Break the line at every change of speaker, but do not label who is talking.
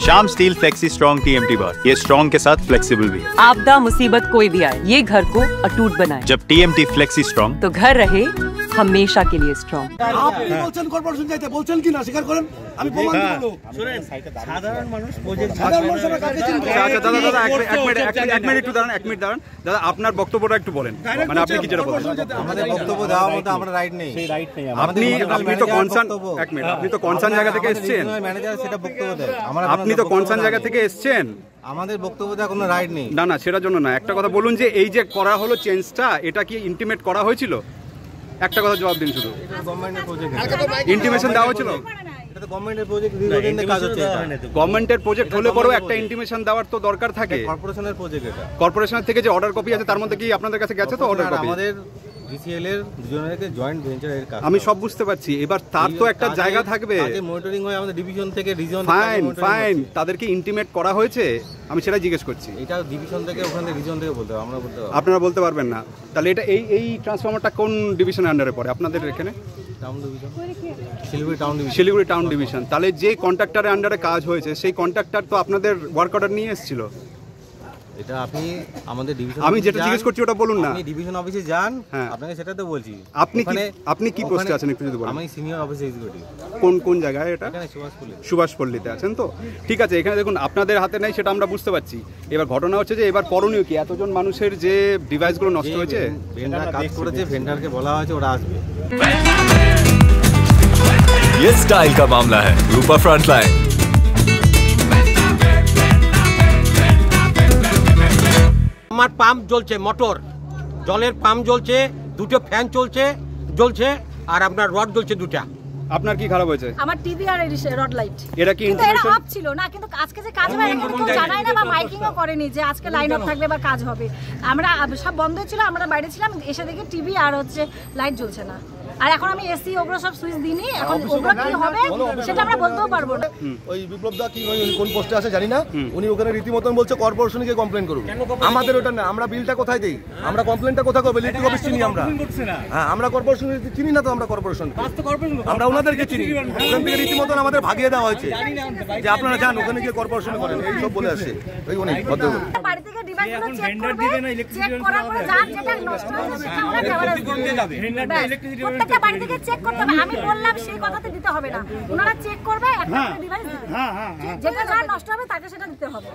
Shyam steel flexi strong TMT बार, ये strong के साथ फ्लेक्सिबल भी है।
आपदा मुसीबत कोई भी आए, ये घर को अटूट बनाए।
जब टीएमटी फ्लेक्सी स्ट्रॉन्ग तो
घर रहे हमेशा के लिए स्ट्रॉन्ग।
আপনি বলছেন কর্পোরেশন যাইতে, বলছেন কি না স্বীকার করেন, আমি প্রমাণ দেব। শুনেন, সাধারণ মানুষ প্রজেক্ট, সাধারণ মানুষরা কাকে চিনবে?
আচ্ছা দাদা এক মিনিট একটু দাঁড়ান, দাদা আপনার বক্তব্যটা একটু বলেন, মানে আপনি কি যেটা বলেন।
আমাদের বক্তব্য দেওয়ার মতো আমরা রাইট নেই, সেই রাইট নেই।
আপনি তো কনসার্ন, এক মিনিট, আপনি তো কনসার্ন জায়গা থেকে এসেছেন,
ম্যানেজার সেটা বক্তব্য দেয়।
আপনি তো কনসার্ন জায়গা থেকে এসেছেন,
আমাদের বক্তব্য দেওয়ার কোনো রাইট নেই।
না সেটার জন্য না, একটা কথা বলুন যে এই যে করা হলো চেঞ্জটা, এটা কি ইন্টিমেট করা হয়েছিল? একটা কথা জবাব দিন শুধু।
গভর্নমেন্টের প্রজেক্ট,
ইন্টিমেশন দেওয়া হয়েছিল?
এটা তো গভর্নমেন্টের প্রজেক্ট, দীর্ঘদিনের কাজ হচ্ছে।
গভর্নমেন্টের প্রজেক্ট হলে পরেও একটা ইন্টিমেশন দেওয়ার তো দরকার থাকে।
কর্পোরেশনের প্রজেক্ট, এটা
কর্পোরেশনের থেকে যে অর্ডার কপি আছে তার মধ্যে কি আপনাদের কাছে গেছে? তো অর্ডার কপি
আমাদের ডিসিএল এর দুজনের জয়েন্ট ভেঞ্চারের কাজ।
আমি সব বুঝতে পারছি, এবার তার তো একটা জায়গা থাকবে,
মনিটরিং হয় আমাদের ডিভিশন থেকে রিজন।
ফাইন, তাদেরকে ইন্টিমেট করা হয়েছে, আমি সেটা জিজ্ঞেস করছি।
এটা ডিভিশন থেকে, ওখানে রিজন থেকে বলতে হবে, আমরা বলতে পারবো।
আপনারা বলতে পারবেন না? তাহলে এটা এই ট্রান্সফরমারটা কোন ডিভিশনের আন্ডারে পড়ে আপনাদের এখানে?
Town division, Siliguri town division.
Siliguri town division. তাহলে যে কন্ট্রাক্টরের আন্ডারে কাজ হয়েছে সেই কন্ট্রাক্টর তো আপনাদের ওয়ার্ক অর্ডার নিয়ে এসেছিল।
এটা আপনি আমাদের ডিভিশন,
আমি যেটা জিজ্ঞেস করছি ওটা বলুন না।
আপনি ডিভিশন অফিসে যান, আপনাকে সেটা তো বলছি।
আপনি কি পোস্টে আছেন একটু যদি বলেন।
আমি সিনিয়র অফিস এক্সিকিউটিভ। কোন জায়গায় এটা? এখানে
সুভাষপল্লীতে আছেন তো? ঠিক আছে, এখানে দেখুন আপনাদের হাতে নেই সেটা আমরা বুঝতে পারছি। এবার ঘটনা হচ্ছে যে এবার করণীয় কি? এতজন মানুষের যে ডিভাইসগুলো নষ্ট হয়েছে,
ভেন্ডার কাজ করেছে, ভেন্ডারকে বলা হয়েছে ওরা আসবে।
ये स्टाइल का मामला है, रूपा फ्रंटलाइन।
আমার পাম্প জ্বলছে, মোটর জলের পাম্প জ্বলছে, দুটো ফ্যান জ্বলছে আর আপনার রড জ্বলছে দুটা।
আপনার কি খারাপ হয়েছে?
আমার টিভি আর রড লাইট।
এটা কি ইনফরমেশন
অফ ছিল না, কিন্তু আজকে যে কাজ হবে এটা তো জানাই না বা মাইকিংও করেনি যে আজকে লাইন অফ থাকবে বা কাজ হবে। আমরা সব বন্ধ ছিল, আমরা বাইরে ছিলাম, এসে দেখি টিভি আর লাইট জ্বলছে না। আর এখন আমি এসি ওগুলো সব সুইচ দিইনি, এখন ওগুলো কি হবে সেটা আমরা বলতেও পারবো না।
ওই বিপ্লব দা কি কোন পোস্টে আছে জানি না, উনি ওখানে রীতিমতন বলছে কর্পোরেশনকে কমপ্লেন করুন। আমাদের ওটা না, আমরা বিলটা কোথায় দেই, আমরা কমপ্লেনটা কোথায় করব? ইলেকট্রিক অফিস চিনি আমরা, হ্যাঁ আমরা কর্পোরেশন চিনি না তো, আমরা কর্পোরেশন আমরা ওনাদেরকে চিনি। ওখান থেকে রীতিমতন আমাদের ভাগিয়ে দেওয়া হয়েছে যে আপনারা যান ওখানে গিয়ে কর্পোরেশন করেন, এই সব বলে আসে। ওই অনেক ভদ্রলোক
বাড়ি থেকে ডিভাইসগুলো চেক করবে, চেক করার পরে যার যেটা নষ্ট হয়েছে সেটা আমরা ব্যবহার করব। প্রত্যেকটা বাড়ি থেকে চেক করতে হবে। আমি বললাম সেই কথাতে দিতে হবে না, ওনারা চেক করবে, একটা ডিভাইস দিবে, যেটা যার নষ্ট হবে তাকে সেটা দিতে হবে।